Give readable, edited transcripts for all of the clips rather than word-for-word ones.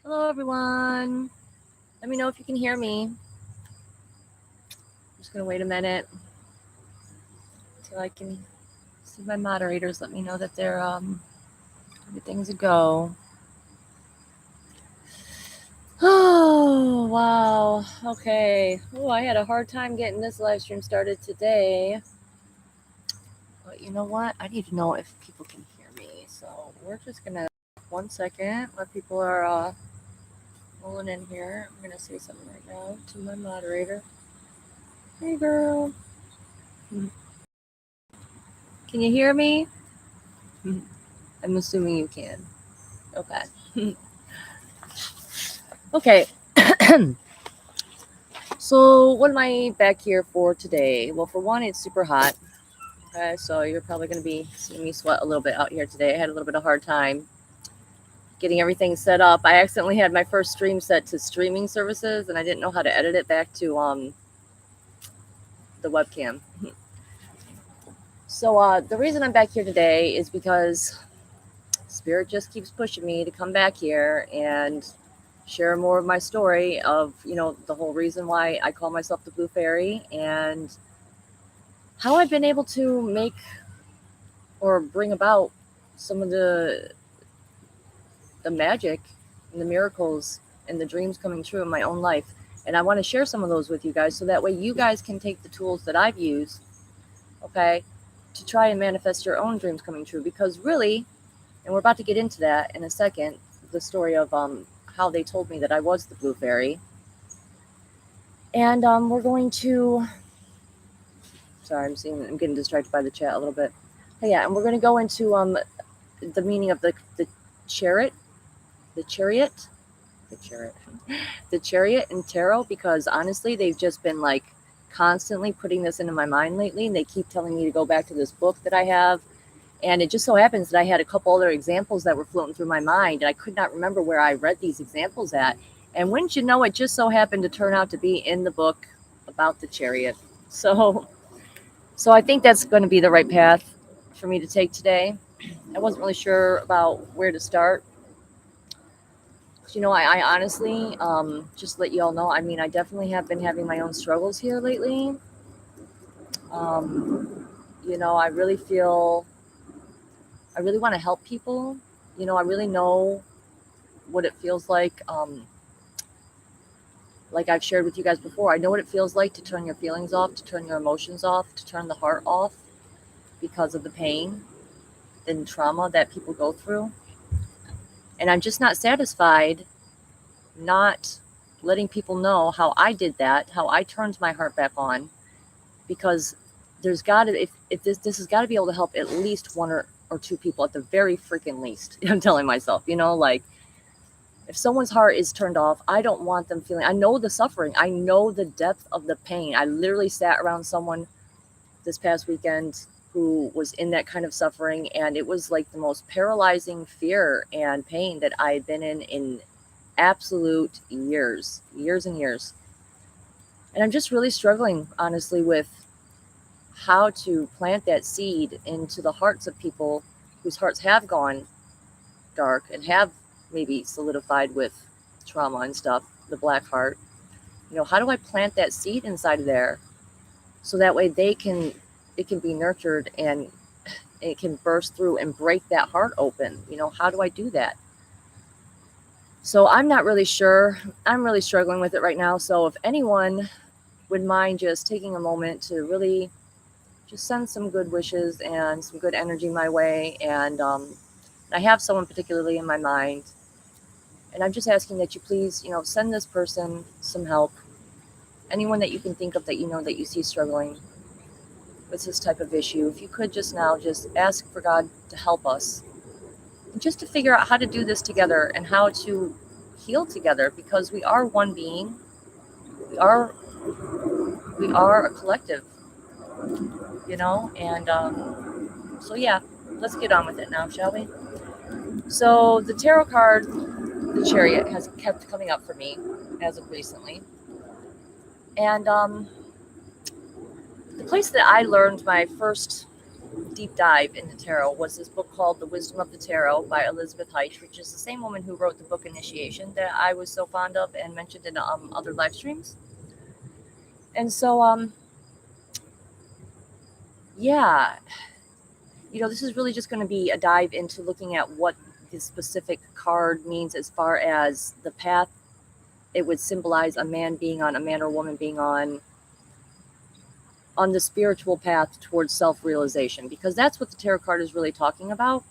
Hello, everyone. Let me know if you can hear me. I'm just going to wait a minute until I can see my moderators. Let me know that everything's a go. Oh, wow. Okay. Oh, I had a hard time getting this live stream started today. But you know what? I need to know if people can hear me. So we're just going to, 1 second, let people are rolling in here. I'm going to say something right now to my moderator. Hey, girl. Can you hear me? I'm assuming you can. Okay. Okay. So, what am I back here for today? Well, for one, it's super hot. Okay, so you're probably going to be seeing me sweat a little bit out here today. I had a little bit of hard time getting everything set up. I accidentally had my first stream set to streaming services, and I didn't know how to edit it back to the webcam. So, the reason I'm back here today is because Spirit just keeps pushing me to come back here and share more of my story of, the whole reason why I call myself the Blue Fairy and how I've been able to make or bring about some of the magic and the miracles and the dreams coming true in my own life. And I want to share some of those with you guys so that way you guys can take the tools that I've used, okay, to try and manifest your own dreams coming true. Because really, and we're about to get into that in a second, the story of how they told me that I was the Blue Fairy. And we're going to, sorry, I'm getting distracted by the chat a little bit. Yeah, and we're going to go into the meaning of the chariot, the chariot, the chariot, the chariot and tarot, because honestly, they've just been like constantly putting this into my mind lately, and they keep telling me to go back to this book that I have. And it just so happens that I had a couple other examples that were floating through my mind, and I could not remember where I read these examples at. And wouldn't you know, it just so happened to turn out to be in the book about the chariot. So I think that's going to be the right path for me to take today. I wasn't really sure about where to start. I honestly, just to let you all know, I mean, I definitely have been having my own struggles here lately. I really feel, I really want to help people. I really know what it feels like I've shared with you guys before. I know what it feels like to turn your feelings off, to turn your emotions off, to turn the heart off because of the pain and trauma that people go through. And I'm just not satisfied not letting people know how I did that, how I turned my heart back on, because there's got to, if this has got to be able to help at least one or two people at the very freaking least. I'm telling myself, like if someone's heart is turned off, I don't want them feeling, I know the suffering, I know the depth of the pain. I literally sat around someone this past weekend who was in that kind of suffering, and it was like the most paralyzing fear and pain that I had been in absolute years and years. And I'm just really struggling, honestly, with how to plant that seed into the hearts of people whose hearts have gone dark and have maybe solidified with trauma and stuff, the black heart. How do I plant that seed inside of there so that way it can be nurtured and it can burst through and break that heart open? How do I do that? So I'm not really sure. I'm really struggling with it right now. So if anyone would mind just taking a moment to really just send some good wishes and some good energy my way. And I have someone particularly in my mind. And I'm just asking that you please, send this person some help. Anyone that you can think of that that you see struggling with this type of issue. If you could just now just ask for God to help us. And just to figure out how to do this together and how to heal together, because we are one being. We are a collective, and so yeah, let's get on with it now, shall we? So the tarot card, the Chariot, has kept coming up for me as of recently. And the place that I learned my first deep dive into tarot was this book called The Wisdom of the Tarot by Elizabeth Heisch, which is the same woman who wrote the book Initiation that I was so fond of and mentioned in other live streams. And so, yeah, this is really just going to be a dive into looking at what this specific card means as far as the path it would symbolize a man being on, a man or woman being on the spiritual path towards self-realization, because that's what the tarot card is really talking about.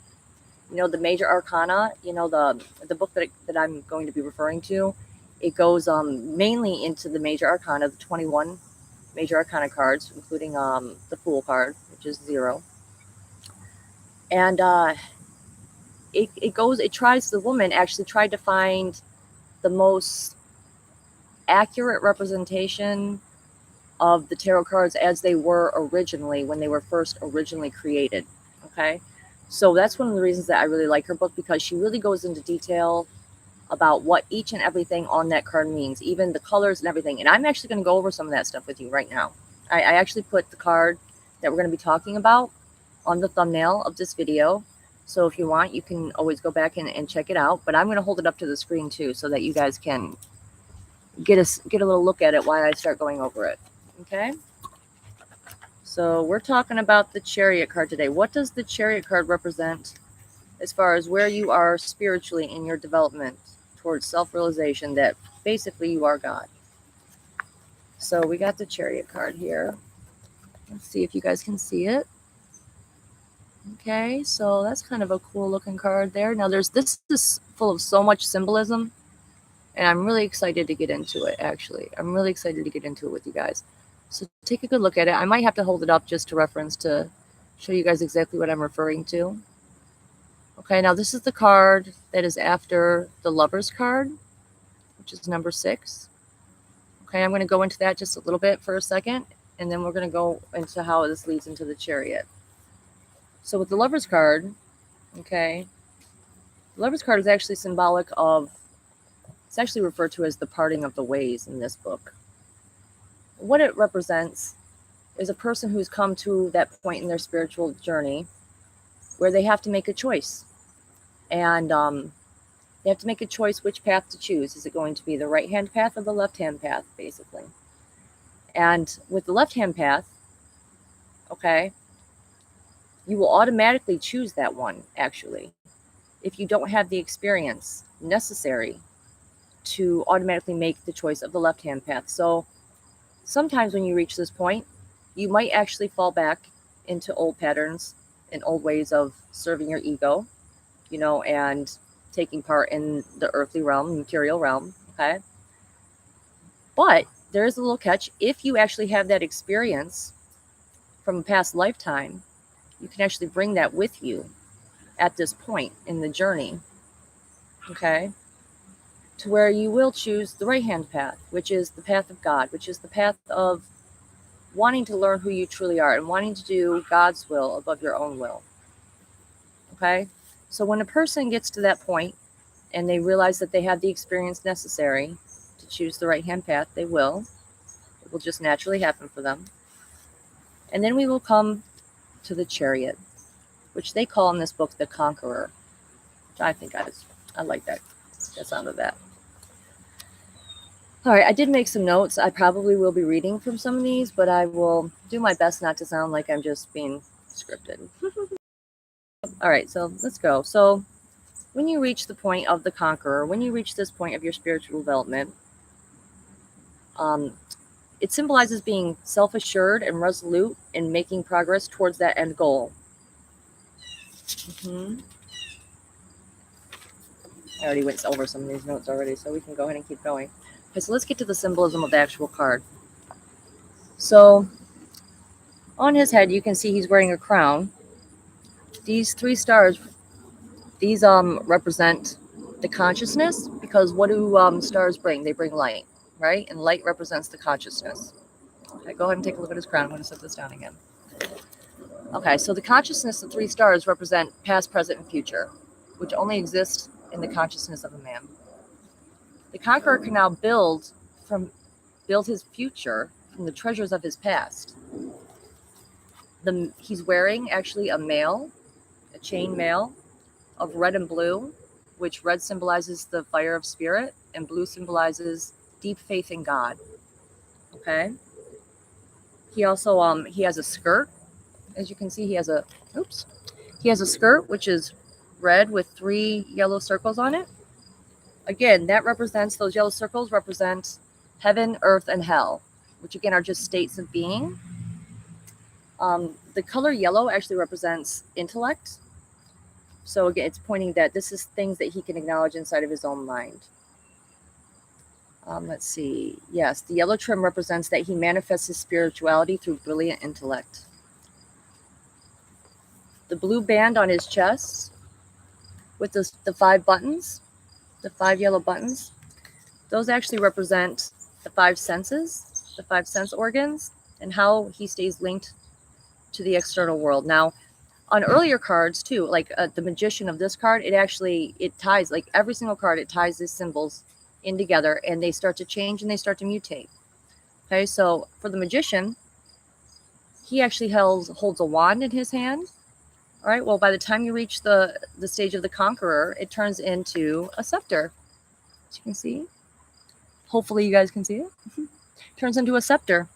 The major arcana, the book that I'm going to be referring to, it goes mainly into the major arcana, the 21 major arcana cards, including the Fool card, which is 0. And the woman actually tried to find the most accurate representation of the tarot cards as they were originally, when they were first originally created. Okay, so that's one of the reasons that I really like her book, because she really goes into detail about what each and everything on that card means, even the colors and everything. And I'm actually going to go over some of that stuff with you right now. I actually put the card that we're going to be talking about on the thumbnail of this video, so if you want, you can always go back and check it out. But I'm going to hold it up to the screen too, so that you guys can get a little look at it while I start going over it. Okay, so we're talking about the Chariot card today. What does the Chariot card represent as far as where you are spiritually in your development towards self-realization, that basically you are God? So we got the Chariot card here. Let's see if you guys can see it. Okay, so that's kind of a cool looking card there. Now this is full of so much symbolism, and I'm really excited to get into it, actually. I'm really excited to get into it with you guys. So take a good look at it. I might have to hold it up just to reference, to show you guys exactly what I'm referring to. Okay, now this is the card that is after the Lover's card, which is number 6. Okay, I'm going to go into that just a little bit for a second, and then we're going to go into how this leads into the Chariot. So with the Lover's card, okay, the Lover's card is actually symbolic of, it's actually referred to as the parting of the ways in this book. What it represents is a person who's come to that point in their spiritual journey where they have to make a choice. And they have to make a choice which path to choose. Is it going to be the right-hand path or the left-hand path, basically? And with the left-hand path, okay, you will automatically choose that one, actually, if you don't have the experience necessary to automatically make the choice of the left-hand path. So sometimes when you reach this point, you might actually fall back into old patterns and old ways of serving your ego, and taking part in the earthly realm, material realm, okay? But there is a little catch. If you actually have that experience from a past lifetime, you can actually bring that with you at this point in the journey, okay? To where you will choose the right-hand path, which is the path of God, which is the path of wanting to learn who you truly are and wanting to do God's will above your own will, okay? So when a person gets to that point and they realize that they have the experience necessary to choose the right-hand path, they will. It will just naturally happen for them. And then we will come to the Chariot, which they call in this book the Conqueror. I think I like that sound of that. All right, I did make some notes. I probably will be reading from some of these, but I will do my best not to sound like I'm just being scripted. All right, so let's go. So when you reach the point of the Conqueror, when you reach this point of your spiritual development, it symbolizes being self-assured and resolute in making progress towards that end goal. I already went over some of these notes already, so we can go ahead and keep going. Okay, so let's get to the symbolism of the actual card. So on his head, you can see he's wearing a crown. These 3 stars, these represent the consciousness, because what do stars bring? They bring light, right? And light represents the consciousness. Okay, go ahead and take a look at his crown. I'm going to set this down again. Okay, so the consciousness of 3 stars represent past, present, and future, which only exist in the consciousness of a man. The Conqueror can now build his future from the treasures of his past. he's wearing actually a chain mail of red and blue, which red symbolizes the fire of spirit and blue symbolizes deep faith in God. Okay. He also he has a skirt. As you can see, he has a skirt which is red with 3 yellow circles on it. Again, those yellow circles represent heaven, earth, and hell, which again are just states of being. The color yellow actually represents intellect. So again, it's pointing that this is things that he can acknowledge inside of his own mind. Let's see. Yes, the yellow trim represents that he manifests his spirituality through brilliant intellect. The blue band on his chest with the 5 buttons, the 5 yellow buttons, those actually represent the 5 senses, the 5 sense organs, and how he stays linked to the external world. Now, on earlier cards too, like the Magician of this card, it ties, like every single card, it ties these symbols in together and they start to change and they start to mutate. Okay, so for the Magician, he actually holds a wand in his hand. All right, well, by the time you reach the stage of the Conqueror, it turns into a scepter. As you can see. Hopefully you guys can see it. Turns into a scepter.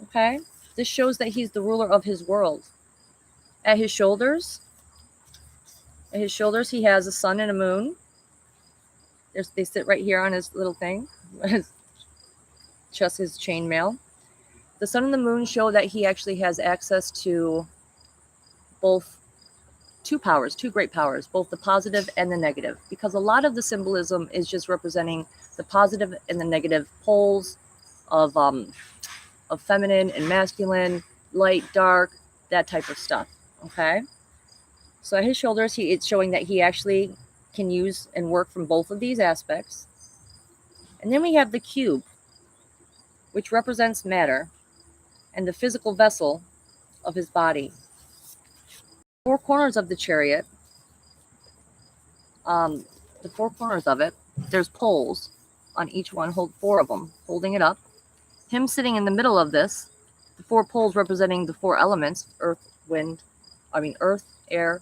Okay, this shows that he's the ruler of his world. At his shoulders, he has a sun and a moon. They sit right here on his little thing, just his chainmail. The sun and the moon show that he actually has access to both two great powers, both the positive and the negative, because a lot of the symbolism is just representing the positive and the negative poles of feminine and masculine, light, dark, that type of stuff. Okay, so at his shoulders, it's showing that he actually can use and work from both of these aspects. And then we have the cube, which represents matter and the physical vessel of his body. 4 corners of the chariot, the 4 corners of it, there's poles on each one, 4 of them, holding it up. Him sitting in the middle of this, the 4 poles representing the 4 elements, earth, air,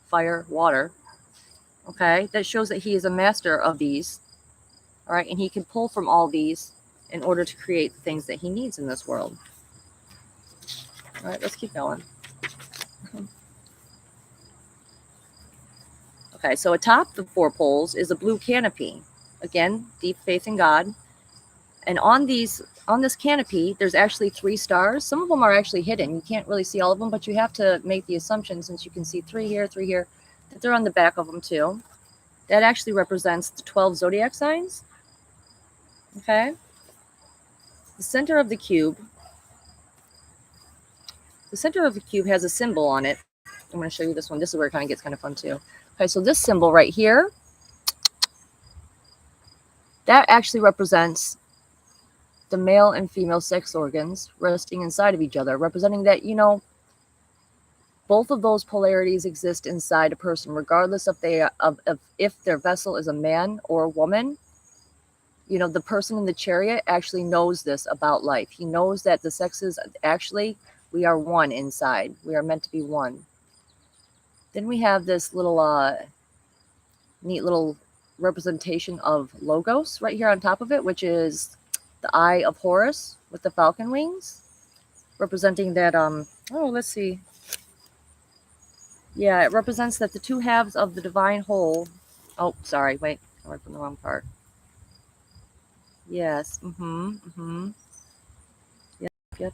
fire, water. Okay, that shows that he is a master of these. All right, and he can pull from all these in order to create the things that he needs in this world. All right, let's keep going. Okay, so atop the 4 poles is a blue canopy. Again, deep faith in God. And on this canopy, there's actually 3 stars. Some of them are actually hidden. You can't really see all of them, but you have to make the assumption, since you can see 3 here, that they're on the back of them too. That actually represents the 12 zodiac signs. Okay. The center of the cube has a symbol on it. I'm going to show you this one. This is where it kind of gets kind of fun too. Okay, so this symbol right here, that actually represents the male and female sex organs resting inside of each other, representing that, both of those polarities exist inside a person, regardless if if their vessel is a man or a woman. The person in the chariot actually knows this about life. He knows that the sexes, actually, we are one inside. We are meant to be one. Then we have this little neat little representation of Logos right here on top of it, which is the eye of Horus with the falcon wings, representing that, let's see. Yeah, it represents that the 2 halves of the divine whole. Oh, sorry, wait, I went from the wrong part. Yes, Yep.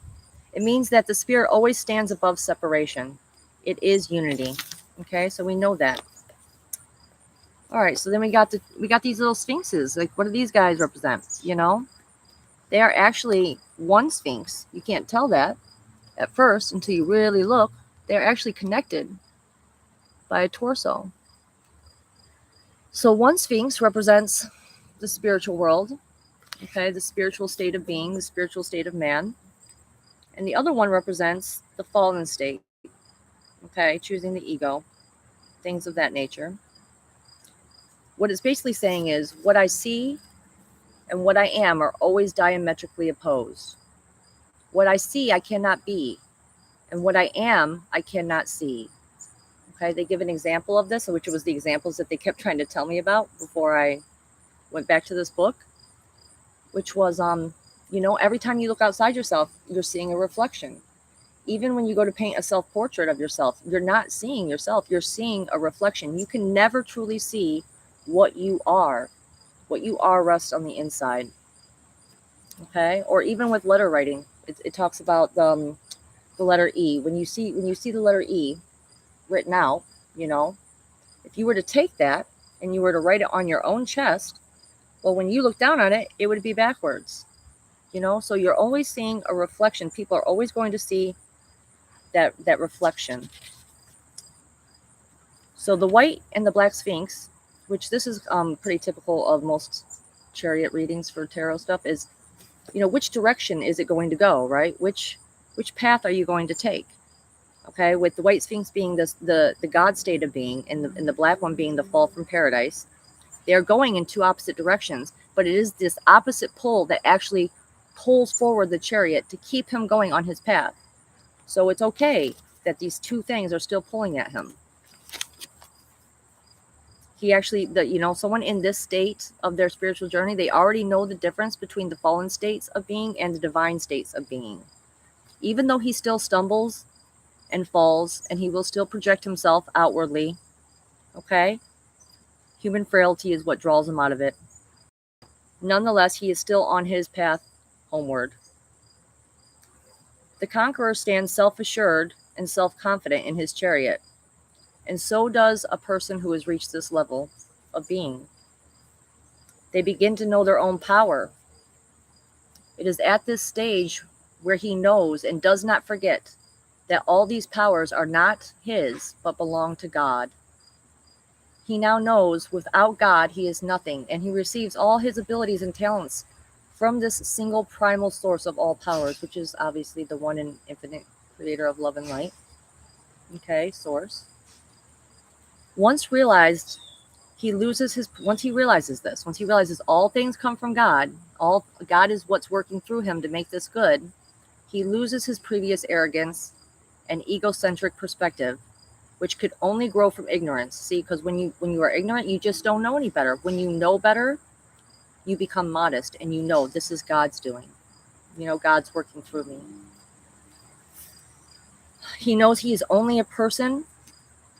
It means that the spirit always stands above separation. It is unity. Okay, so we know that. All right, so then we got these little sphinxes. Like, what do these guys represent? They are actually one sphinx. You can't tell that at first until you really look. They're actually connected by a torso. So one sphinx represents the spiritual world, okay, the spiritual state of being, the spiritual state of man. And the other one represents the fallen state, okay, choosing the ego, things of that nature. What it's basically saying is, what I see and what I am are always diametrically opposed. What I see, I cannot be. And what I am, I cannot see. Okay, they give an example of this, which was the examples that they kept trying to tell me about before I went back to this book, which was, every time you look outside yourself, you're seeing a reflection. Even when you go to paint a self-portrait of yourself, you're not seeing yourself, you're seeing a reflection. You can never truly see what you are. What you are rests on the inside. Okay, or even with letter writing, it talks about the letter E. When you see the letter E written out, if you were to take that and you were to write it on your own chest, well, when you look down on it, it would be backwards. So you're always seeing a reflection. People are always going to see that reflection. So the white and the black sphinx, which this is pretty typical of most chariot readings for tarot stuff, is, which direction is it going to go, right? Which path are you going to take? Okay, with the white sphinx being the God state of being, and the black one being the fall from paradise, they are going in two opposite directions, but it is this opposite pull that actually pulls forward the chariot to keep him going on his path. So it's okay that these two things are still pulling at him. He actually, someone in this state of their spiritual journey, they already know the difference between the fallen states of being and the divine states of being. Even though he still stumbles and falls, and he will still project himself outwardly, okay? Human frailty is what draws him out of it. Nonetheless, he is still on his path homeward. The conqueror stands self-assured and self-confident in his chariot, and so does a person who has reached this level of being. They begin to know their own power. It is at this stage where he knows and does not forget that all these powers are not his, but belong to God. He now knows without God he is nothing, and he receives all his abilities and talents from this single primal source of all powers, which is obviously the one and infinite creator of love and light. Okay, source. Once he realizes all things come from God, all God is what's working through him to make this good, he loses his previous arrogance and egocentric perspective, which could only grow from ignorance. See, because when you are ignorant, you just don't know any better. When you know better, you become modest, and this is God's doing. God's working through me. He knows he is only a person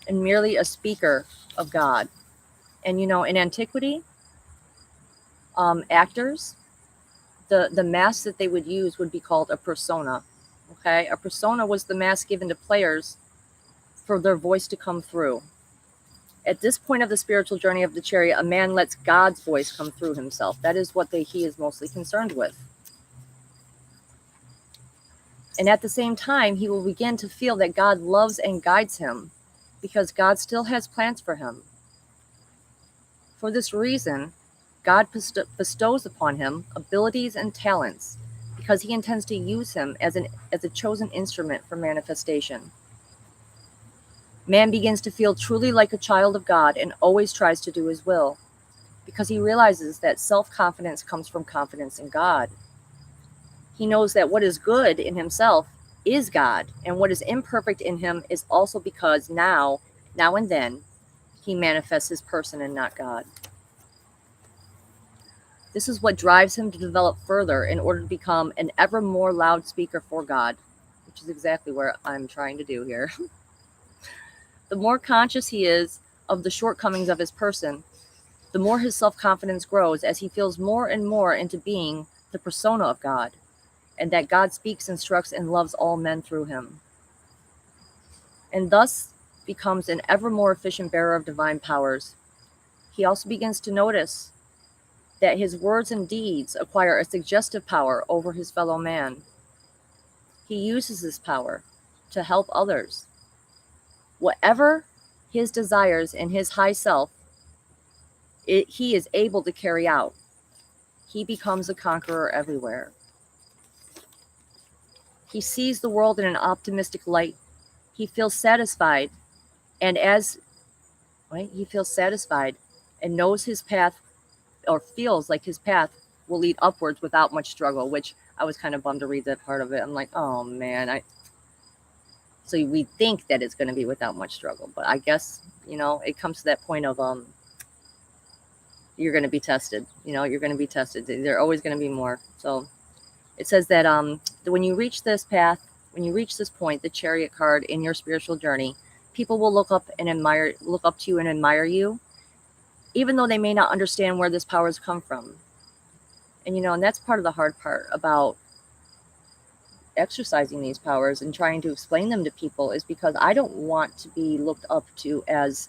and merely a speaker of God. And in antiquity, actors, the mask that they would use would be called a persona. Okay, a persona was the mask given to players for their voice to come through. At this point of the spiritual journey of the chariot, a man lets God's voice come through himself. That is what he is mostly concerned with. And at the same time, he will begin to feel that God loves and guides him, because God still has plans for him. For this reason, God bestows upon him abilities and talents, because he intends to use him as a chosen instrument for manifestation. Man begins to feel truly like a child of God and always tries to do his will, because he realizes that self-confidence comes from confidence in God. He knows that what is good in himself is God, and what is imperfect in him is also because now and then, he manifests his person and not God. This is what drives him to develop further in order to become an ever more loud speaker for God, which is exactly what I'm trying to do here. The more conscious he is of the shortcomings of his person, the more his self-confidence grows as he feels more and more into being the persona of God, and that God speaks, instructs, and loves all men through him, and thus becomes an ever more efficient bearer of divine powers. He also begins to notice that his words and deeds acquire a suggestive power over his fellow man. He uses this power to help others. Whatever his desires in his high self, he is able to carry out. He becomes a conqueror everywhere. He sees the world in an optimistic light. He feels satisfied, and he feels satisfied and knows his path, or feels like his path will lead upwards without much struggle, which I was kind of bummed to read that part of it. I'm like, oh man, So we think that it's going to be without much struggle, but I guess, it comes to that point of you're going to be tested. You're going to be tested. There are always going to be more. So it says that when you reach this path, when you reach this point, the Chariot card in your spiritual journey, people will look up to you and admire you, even though they may not understand where this power has come from. And that's part of the hard part about exercising these powers and trying to explain them to people, is because I don't want to be looked up to as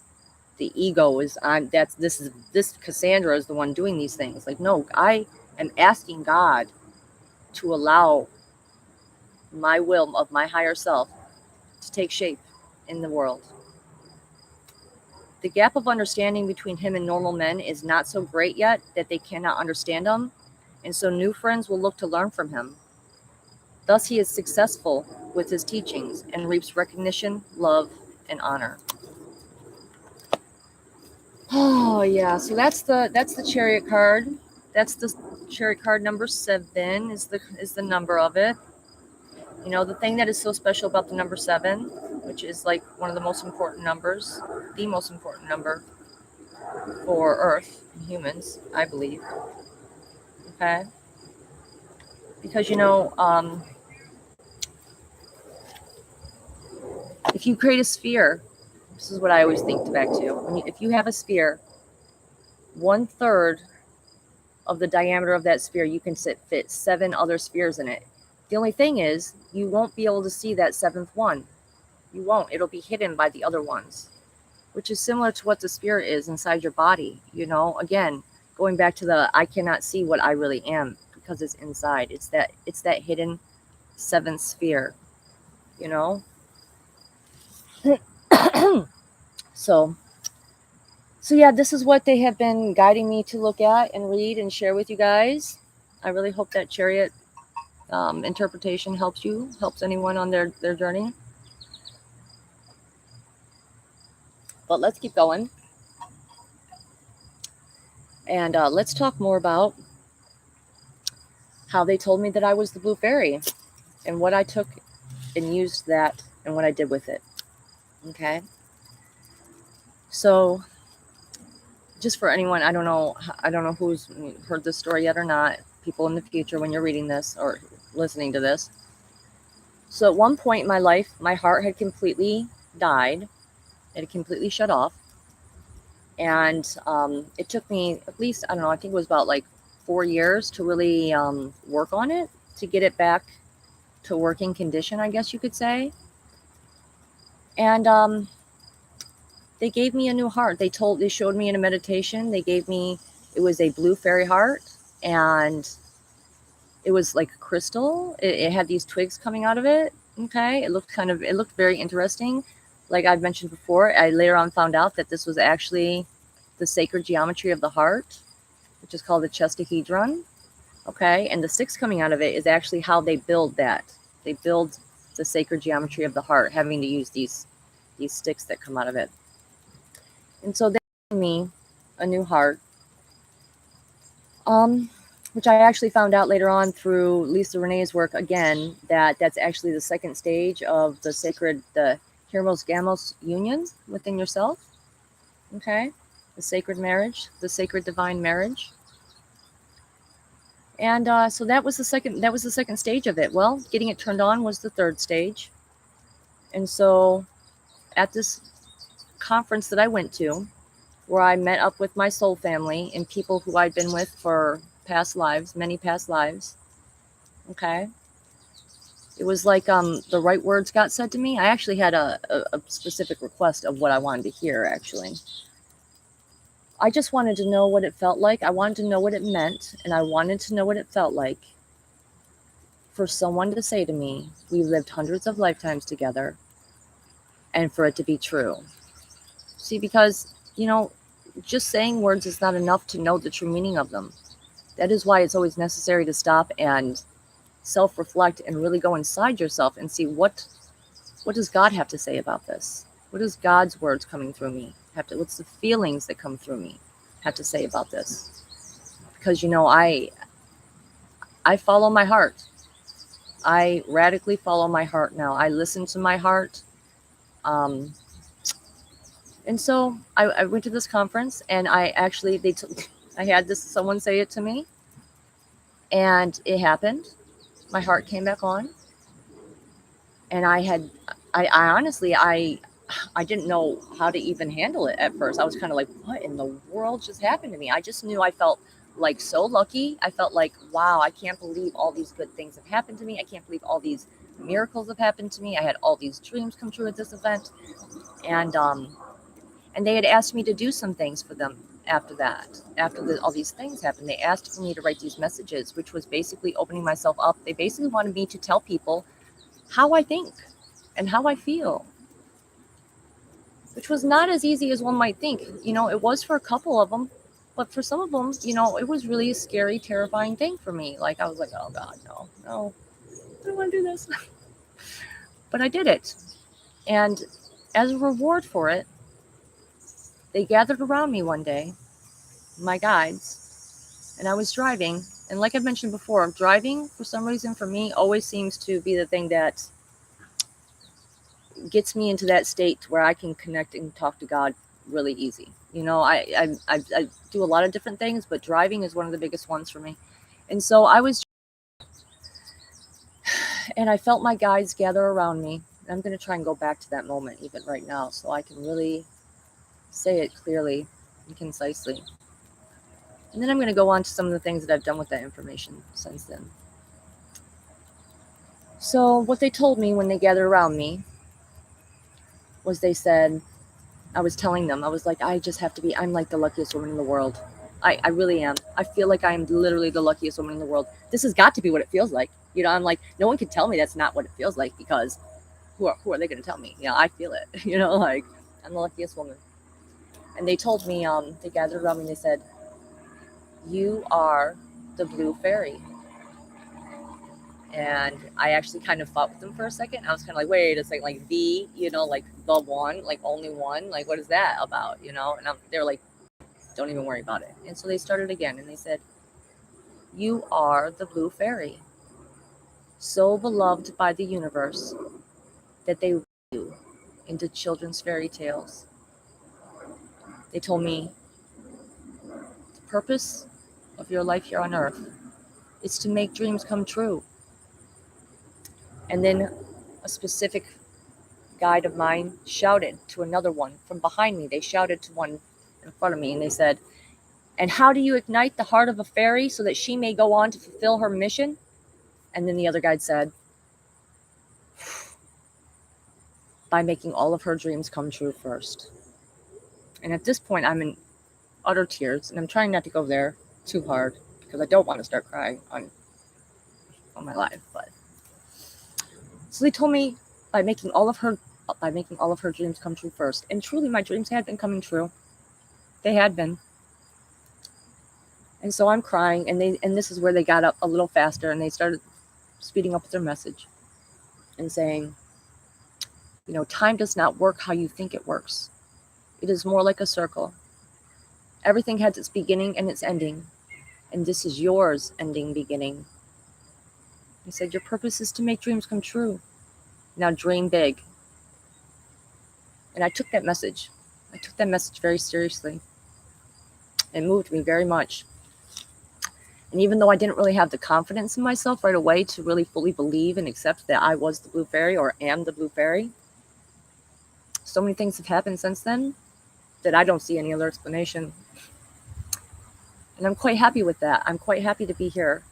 the ego is on. This Cassandra is the one doing these things. Like, no, I am asking God to allow my will of my higher self to take shape in the world. The gap of understanding between him and normal men is not so great yet that they cannot understand him, and so new friends will look to learn from him. Thus, he is successful with his teachings and reaps recognition, love, and honor. Oh yeah, so that's the Chariot card. That's the Chariot card number 7 is the number of it. The thing that is so special about the number 7, which is like one of the most important numbers, the most important number for Earth and humans, I believe. Okay, because if you create a sphere, this is what I always think back to. If you have a sphere, 1/3 of the diameter of that sphere, you can fit 7 other spheres in it. The only thing is, you won't be able to see that 7th one. You won't. It'll be hidden by the other ones, which is similar to what the spirit is inside your body. Again, going back to I cannot see what I really am because it's inside. It's that hidden 7th sphere. So yeah, this is what they have been guiding me to look at and read and share with you guys. I really hope that Chariot interpretation helps anyone on their journey. But let's keep going. And let's talk more about how they told me that I was the blue fairy and what I took and used that and what I did with it. Okay. So just for anyone, I don't know who's heard this story yet or not, people in the future when you're reading this or listening to this. So at one point in my life, my heart had completely died. It had completely shut off. And it took me at least, I don't know, I think it was about like 4 years to really work on it, to get it back to working condition, I guess you could say. And they gave me a new heart. They showed me in a meditation, it was a blue fairy heart, and it was like crystal. It had these twigs coming out of it. Okay. It looked very interesting. Like I've mentioned before, I later on found out that this was actually the sacred geometry of the heart, which is called the chestahedron. Okay. And the sticks coming out of it is actually how they build that. They build the sacred geometry of the heart, having to use these sticks that come out of it. And so they gave me a new heart, which I actually found out later on through Lisa Renee's work again, that's actually the second stage of the Hirmos Gamos union within yourself. Okay. The sacred marriage, the sacred divine marriage. And so that was the second stage of it. Well, getting it turned on was the third stage. And so at this conference that I went to, where I met up with my soul family and people who I'd been with for past lives, many past lives. Okay. It was like the right words got said to me. I actually had a specific request of what I wanted to hear, actually. I just wanted to know what it felt like. I wanted to know what it meant, and I wanted to know what it felt like for someone to say to me, we lived hundreds of lifetimes together, and for it to be true. See, because, just saying words is not enough to know the true meaning of them. That is why it's always necessary to stop and self-reflect and really go inside yourself and see what does God have to say about this? What is God's words coming through me? What's the feelings that come through me have to say about this? Because I follow my heart. I radically follow my heart now. I listen to my heart. Um, and so I went to this conference, and I actually, I had this, someone say it to me, and it happened. My heart came back on, and I honestly, I didn't know how to even handle it at first. I was kind of like, what in the world just happened to me? I just knew I felt like so lucky. I felt like, wow, I can't believe all these good things have happened to me. I can't believe all these miracles have happened to me. I had all these dreams come true at this event. And and they had asked me to do some things for them after that. All these things happened, they asked for me to write these messages, which was basically opening myself up. They basically wanted me to tell people how I think and how I feel, which was not as easy as one might think. It was for a couple of them, but for some of them, it was really a scary, terrifying thing for me. Like, I was like, oh God, no, I don't want to do this. But I did it. And as a reward for it, they gathered around me one day, my guides, and I was driving. And like I've mentioned before, driving, for some reason, for me, always seems to be the thing that gets me into that state where I can connect and talk to God really easy. I do a lot of different things, but driving is one of the biggest ones for me. And so and I felt my guides gather around me. And I'm going to try and go back to that moment even right now so I can really say it clearly and concisely. And then I'm going to go on to some of the things that I've done with that information since then. So what they told me when they gathered around me was, they said, I was telling them, I was like, I'm like the luckiest woman in the world. I really am. I feel like I'm literally the luckiest woman in the world. This has got to be what it feels like. I'm like, no one can tell me that's not what it feels like, because who are they going to tell me? I feel it. Like, I'm the luckiest woman. And they told me, they gathered around me and they said, you are the blue fairy. And I actually kind of fought with them for a second. I was kind of like, wait a second, like like the one, like only one, like what is that about, And they're like, don't even worry about it. And so they started again, and they said, you are the blue fairy, so beloved by the universe that they wrote you into children's fairy tales. They told me the purpose of your life here on earth is to make dreams come true. And then a specific guide of mine shouted to another one from behind me. They shouted to one in front of me, and they said, and how do you ignite the heart of a fairy so that she may go on to fulfill her mission? And then the other guide said, by making all of her dreams come true first. And at this point, I'm in utter tears, and I'm trying not to go there too hard because I don't want to start crying on my live. But so they told me, by making all of her dreams come true first. And truly, my dreams had been coming true. They had been. And so I'm crying, and this is where they got up a little faster, and they started speeding up with their message and saying, time does not work how you think it works. It is more like a circle. Everything has its beginning and its ending, and this is yours ending beginning. He said, your purpose is to make dreams come true. Now dream big. And I took that message. Very seriously. It moved me very much. And even though I didn't really have the confidence in myself right away to really fully believe and accept that I was the blue fairy or am the blue fairy, so many things have happened since then that I don't see any other explanation. And I'm quite happy with that. I'm quite happy to be here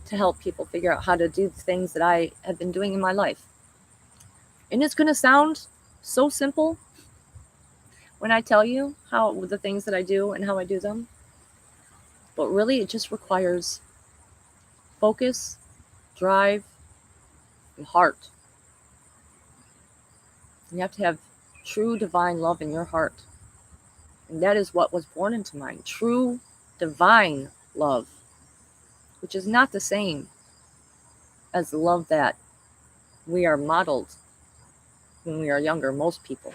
to help people figure out how to do the things that I have been doing in my life. And it's going to sound so simple when I tell you the things that I do and how I do them. But really, it just requires focus, drive, and heart. You have to have true divine love in your heart. And that is what was born into mine. True divine love, which is not the same as the love that we are modeled when we are younger. Most people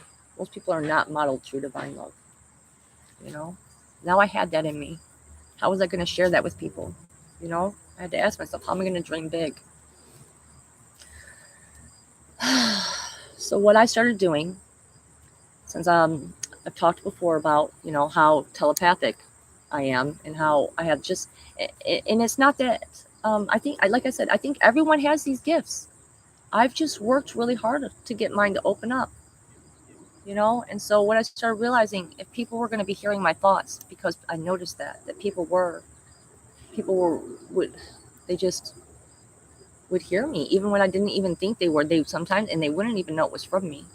are not modeled true divine love. Now I had that in me. How was I going to share that with people? I had to ask myself, how am I going to dream big? So what I started doing, since I've talked before about, how telepathic I am and how I have just, and it's not that, like I said, I think everyone has these gifts. I've just worked really hard to get mine to open up, and so what I started realizing, if people were going to be hearing my thoughts, because I noticed that people would, they just would hear me, even when I didn't even think they were. They sometimes, and they wouldn't even know it was from me.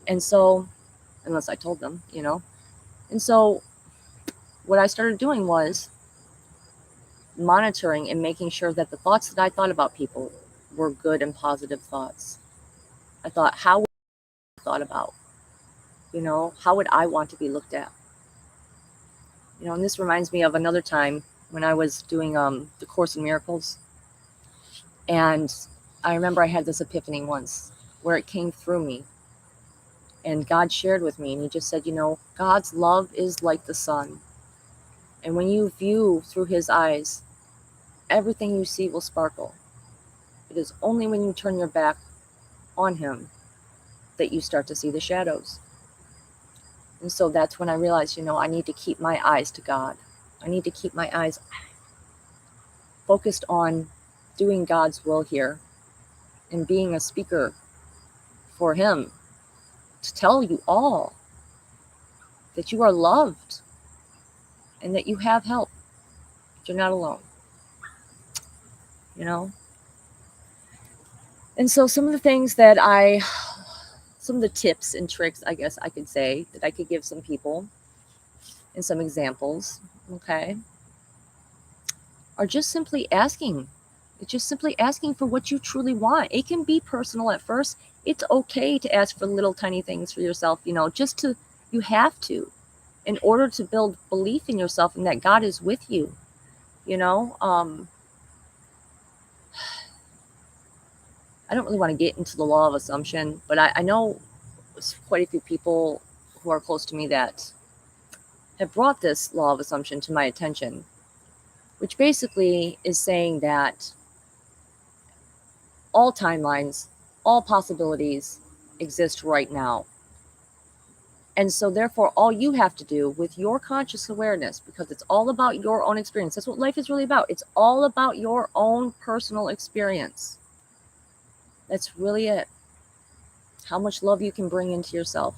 And so, unless I told them, And so, what I started doing was monitoring and making sure that the thoughts that I thought about people were good and positive thoughts. I thought, how would I thought about? How would I want to be looked at? And this reminds me of another time when I was doing the Course in Miracles. And I remember I had this epiphany once where it came through me. And God shared with me, and he just said, God's love is like the sun. And when you view through his eyes, everything you see will sparkle. It is only when you turn your back on him that you start to see the shadows. And so that's when I realized, I need to keep my eyes to God. I need to keep my eyes focused on doing God's will here and being a speaker for him, to tell you all that you are loved and that you have help. You're not alone. And so some of the things some of the tips and tricks, I guess I could say, that I could give some people, and some examples, okay, are just simply asking. It's just simply asking for what you truly want. It can be personal at first. It's okay to ask for little tiny things for yourself, you have to, in order to build belief in yourself and that God is with you, I don't really want to get into the law of assumption, but I know quite a few people who are close to me that have brought this law of assumption to my attention, which basically is saying that all timelines, all possibilities exist right now. And so therefore, all you have to do with your conscious awareness, because it's all about your own experience. That's what life is really about. It's all about your own personal experience. That's really it. How much love you can bring into yourself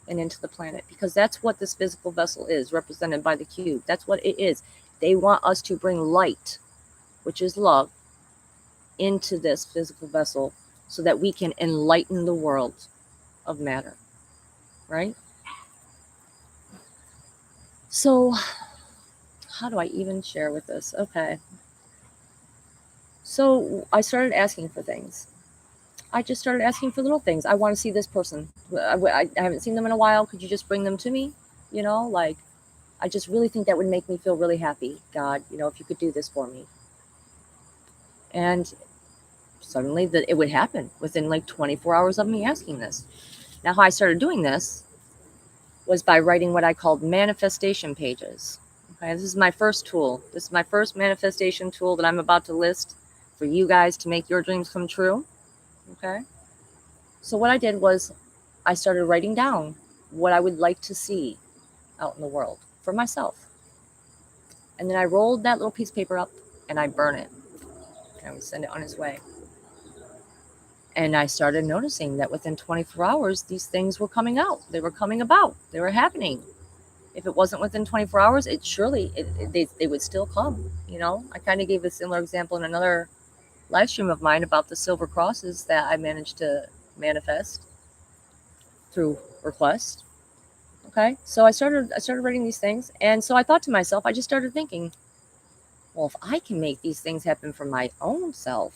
and into the planet, because that's what this physical vessel is, represented by the cube. That's what it is. They want us to bring light, which is love, into this physical vessel so that we can enlighten the world of matter, right? So how do I even share with this? Okay. So I started asking for things. I just started asking for little things. I want to see this person. I haven't seen them in a while. Could you just bring them to me? I just really think that would make me feel really happy, God, if you could do this for me. And suddenly it would happen within like 24 hours of me asking this. Now, how I started doing this was by writing what I called manifestation pages. Okay, this is my first tool. This is my first manifestation tool that I'm about to list for you guys to make your dreams come true. Okay. So what I did was I started writing down what I would like to see out in the world for myself. And then I rolled that little piece of paper up and I burn it. And I would send it on its way. And I started noticing that within 24 hours, these things were coming out. They were coming about. They were happening. If it wasn't within 24 hours, they would still come. I kind of gave a similar example in another live stream of mine about the silver crosses that I managed to manifest through request. Okay, so I started writing these things, and so I thought to myself, I just started thinking, well, if I can make these things happen for my own self,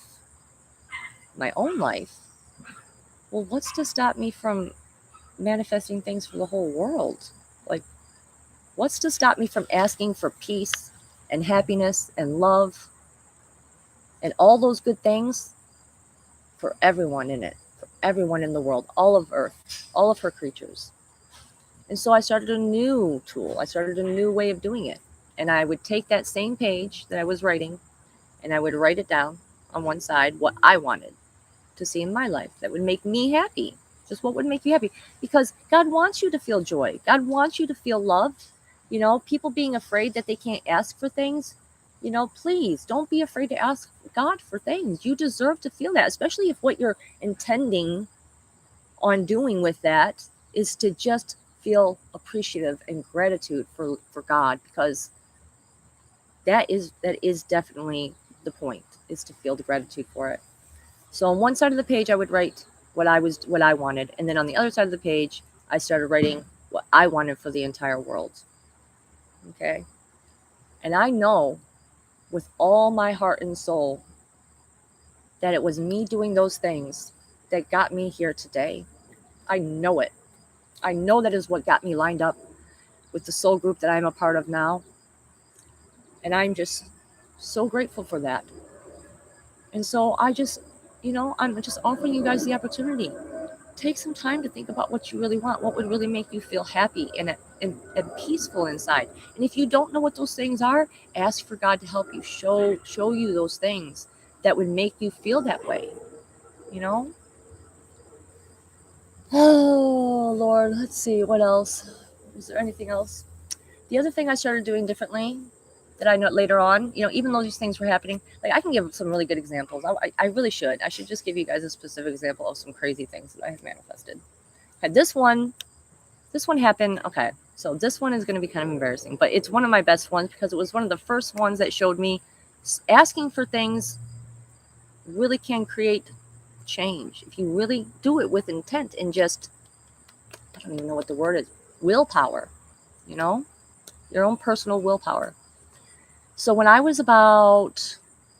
my own life, well, what's to stop me from manifesting things for the whole world? Like, what's to stop me from asking for peace and happiness and love and all those good things for everyone in it, for everyone in the world, all of Earth, all of her creatures? And so I started a new tool. I started a new way of doing it. And I would take that same page that I was writing and I would write it down on one side, what I wanted. to see in my life that would make me happy? Just what would make you happy? Because God wants you to feel joy. God wants you to feel loved. People being afraid that they can't ask for things, please don't be afraid to ask God for things. You deserve to feel that, especially if what you're intending on doing with that is to just feel appreciative and gratitude for God, because that is definitely the point, is to feel the gratitude for it. So on one side of the page, I would write what I wanted, and then on the other side of the page, I started writing what I wanted for the entire world. Okay, and I know with all my heart and soul that it was me doing those things that got me here today. I know it. I know that is what got me lined up with the soul group that I'm a part of now. And I'm just so grateful for that. And so I'm just offering you guys the opportunity. Take some time to think about what you really want, what would really make you feel happy and peaceful inside. And if you don't know what those things are, ask for God to help you, show you those things that would make you feel that way. Oh, Lord, let's see, what else? Is there anything else? The other thing I started doing differently that I know later on, even though these things were happening, like I can give some really good examples. I really should. I should just give you guys a specific example of some crazy things that I have manifested. Okay, this one happened. Okay, so this one is going to be kind of embarrassing, but it's one of my best ones because it was one of the first ones that showed me asking for things really can create change if you really do it with intent and just, I don't even know what the word is, willpower, your own personal willpower. So when I was about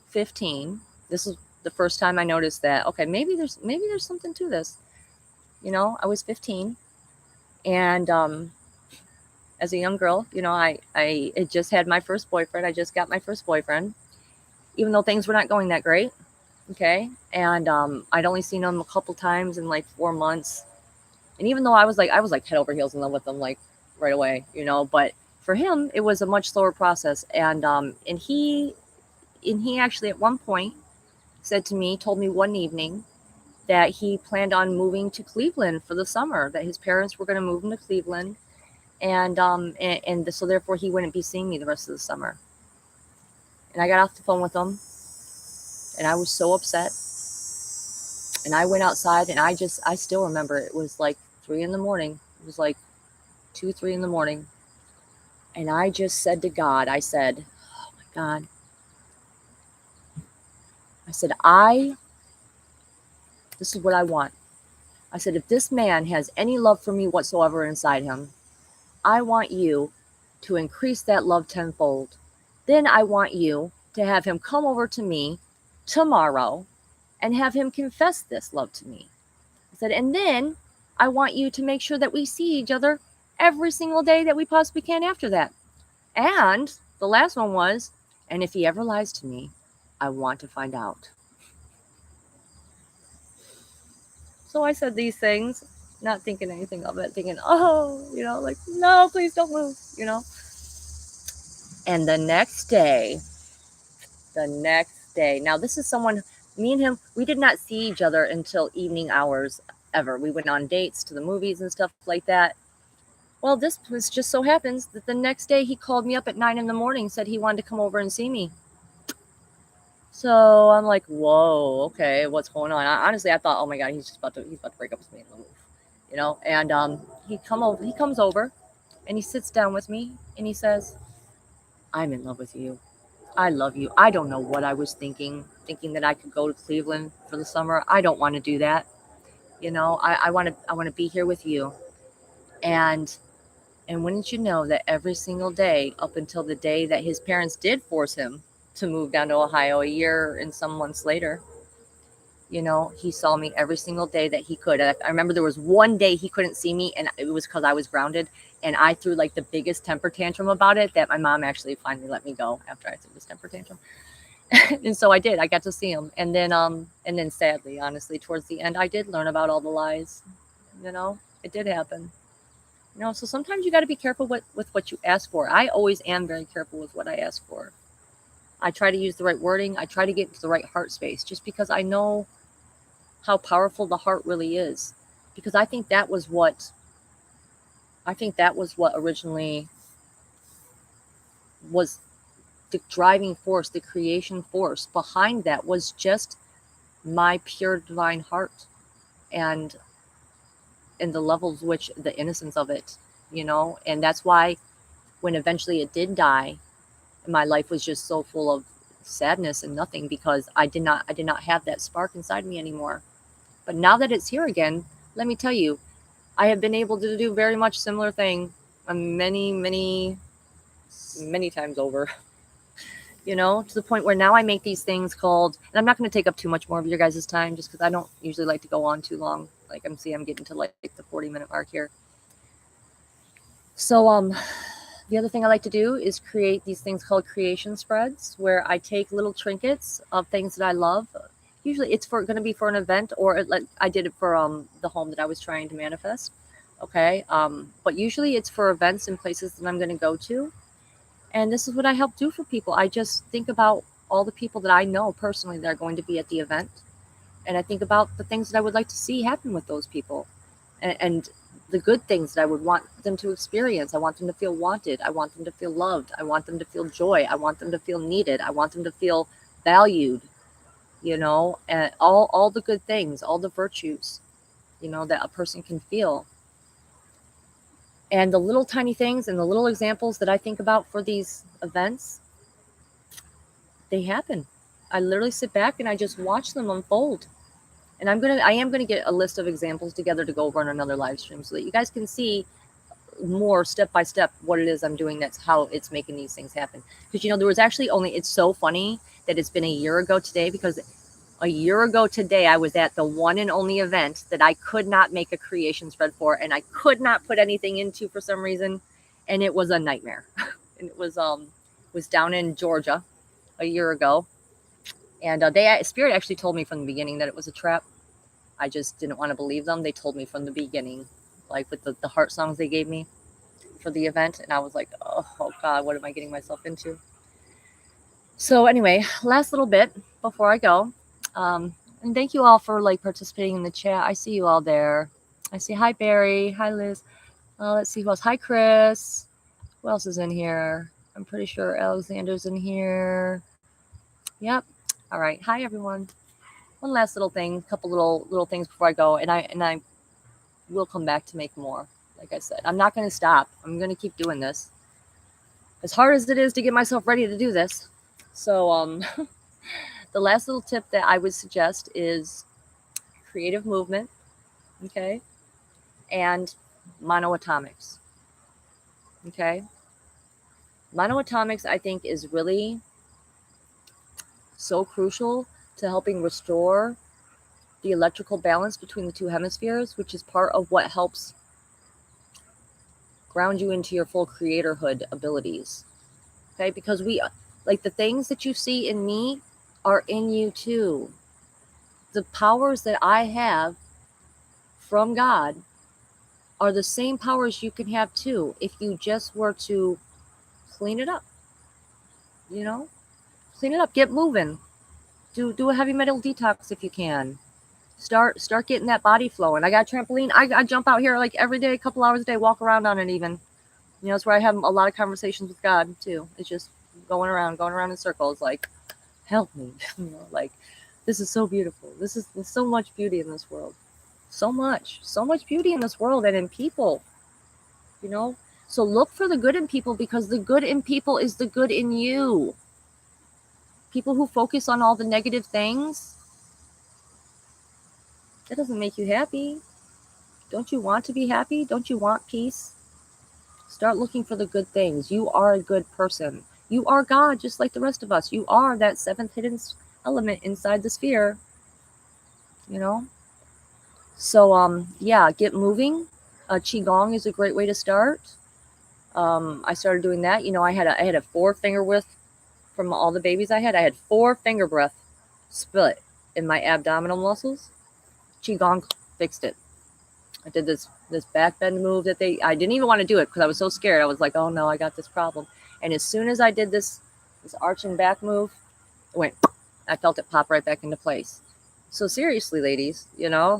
15, this is the first time I noticed that, okay, maybe there's something to this. I was 15, and as a young girl, I had just had my first boyfriend. I just got my first boyfriend, even though things were not going that great. Okay, and I'd only seen him a couple times in like 4 months, and even though I was like head over heels in love with him like right away, but for him it was a much slower process, and he actually at one point told me one evening that he planned on moving to Cleveland for the summer, that his parents were going to move him to Cleveland, and so therefore he wouldn't be seeing me the rest of the summer. And I got off the phone with him, and I was so upset. And I went outside, and I still remember it was like 3 a.m. It was like 2, 3 a.m. And I just said to God, I said, oh my God. I said, this is what I want. I said, if this man has any love for me whatsoever inside him, I want you to increase that love tenfold. Then I want you to have him come over to me tomorrow and have him confess this love to me. I said, and then I want you to make sure that we see each other every single day that we possibly can after that. And the last one was, and if he ever lies to me, I want to find out. So I said these things, not thinking anything of it, thinking, oh, like, no, please don't move, And the next day, now this is someone, me and him, we did not see each other until evening hours ever. We went on dates to the movies and stuff like that. Well, this was just so happens that the next day he called me up at 9 a.m, said he wanted to come over and see me. So I'm like, whoa, okay, what's going on? Honestly, I thought, oh my God, he's about to break up with me and move, And he comes over, and he sits down with me, and he says, I'm in love with you. I love you. I don't know what I was thinking that I could go to Cleveland for the summer. I don't want to do that. I want to be here with you. And wouldn't you know that every single day up until the day that his parents did force him to move down to Ohio a year and some months later, he saw me every single day that he could. I remember there was one day he couldn't see me, and it was because I was grounded, and I threw like the biggest temper tantrum about it that my mom actually finally let me go after I threw this temper tantrum. And so I did. I got to see him, and then sadly, honestly, towards the end, I did learn about all the lies. It did happen. So sometimes you got to be careful with what you ask for. I always am very careful with what I ask for. I try to use the right wording. I try to get into the right heart space, just because I know how powerful the heart really is, because I think that was what originally was the driving force, the creation force behind that was just my pure divine heart, and the levels which the innocence of it, and that's why when eventually it did die, my life was just so full of sadness and nothing, because I did not have that spark inside me anymore. But now that it's here again, let me tell you, I have been able to do very much similar thing many times over. To the point where now I make these things called, and I'm not going to take up too much more of your guys' time, just because I don't usually like to go on too long. Like I'm getting to like the 40-minute mark here. So the other thing I like to do is create these things called creation spreads, where I take little trinkets of things that I love. Usually it's going to be for an event, or I did it for the home that I was trying to manifest. Okay. But usually it's for events and places that I'm going to go to. And this is what I help do for people. I just think about all the people that I know personally that are going to be at the event. And I think about the things that I would like to see happen with those people. And the good things that I would want them to experience. I want them to feel wanted. I want them to feel loved. I want them to feel joy. I want them to feel needed. I want them to feel valued, and all the good things, all the virtues, that a person can feel. And the little tiny things and the little examples that I think about for these events, they happen. I literally sit back and I just watch them unfold. And I am gonna get a list of examples together to go over on another live stream, so that you guys can see more step by step what it is I'm doing. That's how it's making these things happen. Because there was actually it's so funny that it's been a year ago today, because a year ago today, I was at the one and only event that I could not make a creation spread for, and I could not put anything into for some reason, and it was a nightmare. And it was down in Georgia a year ago, and Spirit actually told me from the beginning that it was a trap. I just didn't want to believe them. They told me from the beginning, like with the heart songs they gave me for the event, and I was like, oh God, what am I getting myself into? So anyway, last little bit before I go. And thank you all for participating in the chat. I see you all there. I see, hi Barry, hi Liz. Let's see who else. Hi Chris. Who else is in here? I'm pretty sure Alexander's in here. Yep. All right. Hi everyone. One last little thing, couple little things before I go, and I will come back to make more. Like I said, I'm not going to stop. I'm going to keep doing this, as hard as it is to get myself ready to do this. So the last little tip that I would suggest is creative movement, okay, and monoatomics, okay. Monoatomics, I think, is really so crucial to helping restore the electrical balance between the two hemispheres, which is part of what helps ground you into your full creatorhood abilities, okay, because the things that you see in me are in you too. The powers that I have from God are the same powers you can have too, if you just were to clean it up. Clean it up, get moving, do a heavy metal detox if you can. Start getting that body flowing. I got a trampoline. I jump out here like every day, a couple hours a day, walk around on it even. It's where I have a lot of conversations with God too. It's just going around in circles, like, help me. This is so beautiful. There's so much beauty in this world. So much beauty in this world and in people, So look for the good in people, because the good in people is the good in you. People who focus on all the negative things, that doesn't make you happy. Don't you want to be happy? Don't you want peace? Start looking for the good things. You are a good person. You are God, just like the rest of us. You are that seventh hidden element inside the sphere, So, yeah, get moving. Qigong is a great way to start. I started doing that. I had a 4-finger width from all the babies I had. I had 4-finger breath split in my abdominal muscles. Qigong fixed it. I did this back bend move that I didn't even want to do it because I was so scared. I was like, oh no, I got this problem. And as soon as I did this arching back move, I felt it pop right back into place. So seriously, ladies,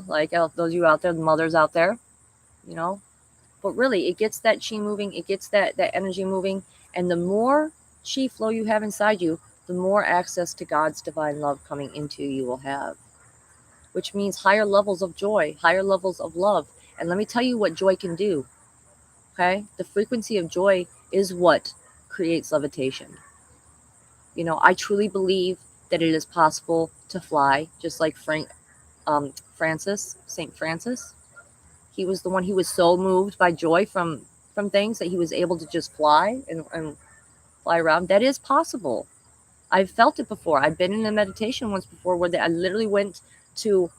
like those of you out there, the mothers out there, you know, but really, it gets that chi moving, it gets that energy moving, and the more chi flow you have inside you, the more access to God's divine love coming into you will have, which means higher levels of joy, higher levels of love. And let me tell you what joy can do. Okay, the frequency of joy is what creates levitation. I truly believe that it is possible to fly, just like Saint Francis. He was the one. He was so moved by joy from things that he was able to just fly and fly around. That is possible. I've felt it before. I've been in a meditation once before where I literally went to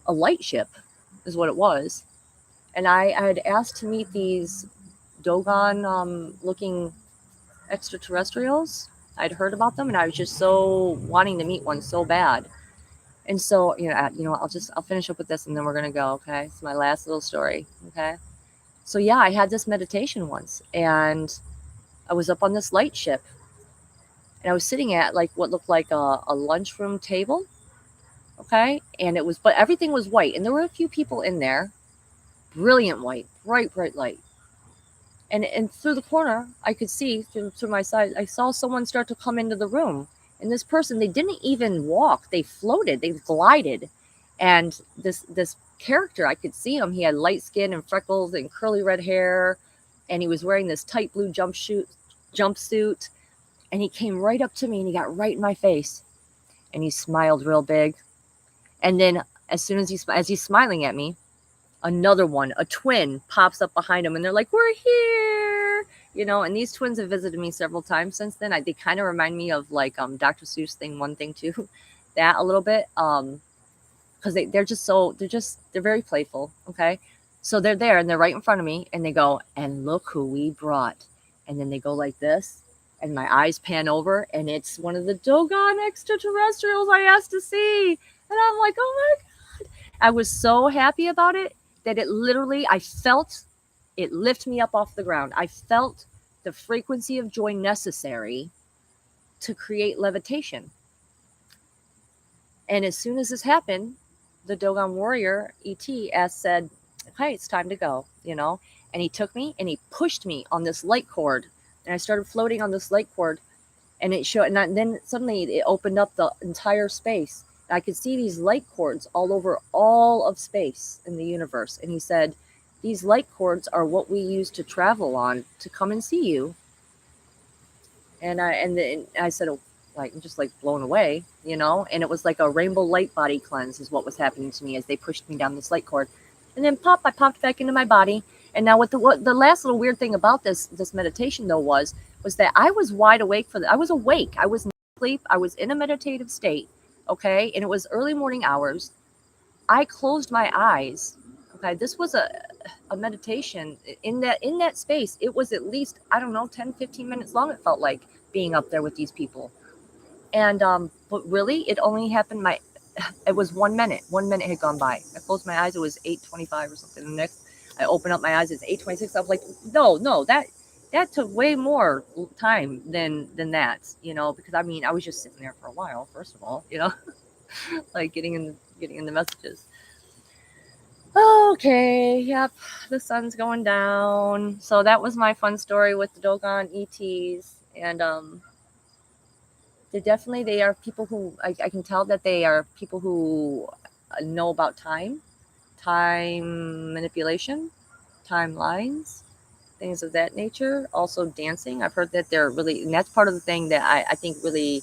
a light ship, is what it was, and I had asked to meet these Dogon looking extraterrestrials. I'd heard about them, and I was just so wanting to meet one so bad. And so, I'll finish up with this, and then we're gonna go. Okay, it's my last little story. Okay, so yeah, I had this meditation once, and I was up on this light ship, and I was sitting at like what looked like a lunchroom table. Okay, and but everything was white, and there were a few people in there, brilliant white, bright light. And through the corner, I could see through my side, I saw someone start to come into the room. And this person, they didn't even walk; they floated, they glided. And this character, I could see him. He had light skin and freckles and curly red hair, and he was wearing this tight blue jumpsuit. And he came right up to me, and he got right in my face, and he smiled real big. And then, as soon as he's smiling at me, another one, a twin, pops up behind him, and they're like, "We're here," And these twins have visited me several times since then. They kind of remind me of like Dr. Seuss thing, one thing too, that a little bit, because they're very playful. Okay, so they're there and they're right in front of me, and they go, "And look who we brought," and then they go like this. And my eyes pan over, and it's one of the Dogon extraterrestrials I asked to see. And I'm like, oh my God. I was so happy about it that I felt it lift me up off the ground. I felt the frequency of joy necessary to create levitation. And as soon as this happened, the Dogon warrior, E.T., said, "Okay, it's time to go," And he took me and he pushed me on this light cord. And I started floating on this light cord. And it showed, and then suddenly it opened up the entire space. I could see these light cords all over all of space in the universe. And he said, "These light cords are what we use to travel on to come and see you." And I said, "Oh, like I'm just like blown away, And it was like a rainbow light body cleanse is what was happening to me as they pushed me down this light cord. And then I popped back into my body. And now what the last little weird thing about this meditation though was that I was wide awake I was awake. I was not asleep. I was in a meditative state. Okay. And it was early morning hours. I closed my eyes. Okay. This was a meditation in that space. It was at least, I don't know, 10, 15 minutes long. It felt like being up there with these people. And, but really it only happened. It was 1 minute. 1 minute had gone by. I closed my eyes. It was 8:25 or something. The next, I opened up my eyes. It's 8:26. I was like, no, that took way more time than that, because I mean, I was just sitting there for a while, first of all, like getting in the messages. Okay, yep, the sun's going down. So that was my fun story with the Dogon ETs. And they are people who I can tell that they are people who know about time manipulation, timelines, things of that nature. Also dancing. I've heard that they're really, and that's part of the thing that I think really,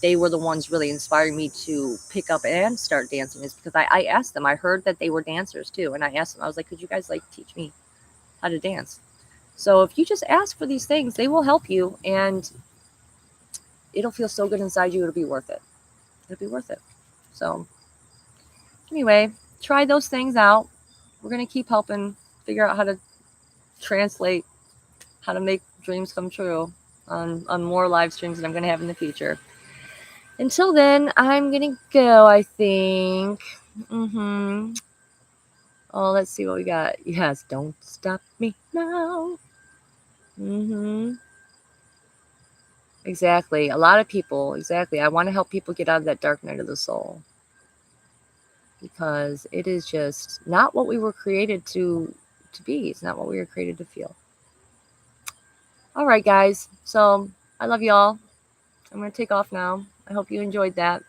they were the ones really inspiring me to pick up and start dancing, is because I asked them. I heard that they were dancers too. And I asked them, I was like, could you guys like teach me how to dance? So if you just ask for these things, they will help you, and it'll feel so good inside you. It'll be worth it. It'll be worth it. So anyway, try those things out. We're going to keep helping figure out how to translate, how to make dreams come true on more live streams that I'm going to have in the future. Until then, I'm going to go, I think. Oh, let's see what we got. Yes, don't stop me now. Exactly. A lot of people, exactly. I want to help people get out of that dark night of the soul, because it is just not what we were created to be. It's not what we were created to feel. All right, guys. So I love you all. I'm going to take off now. I hope you enjoyed that.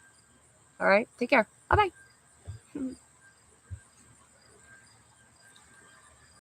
All right. Take care. Bye bye.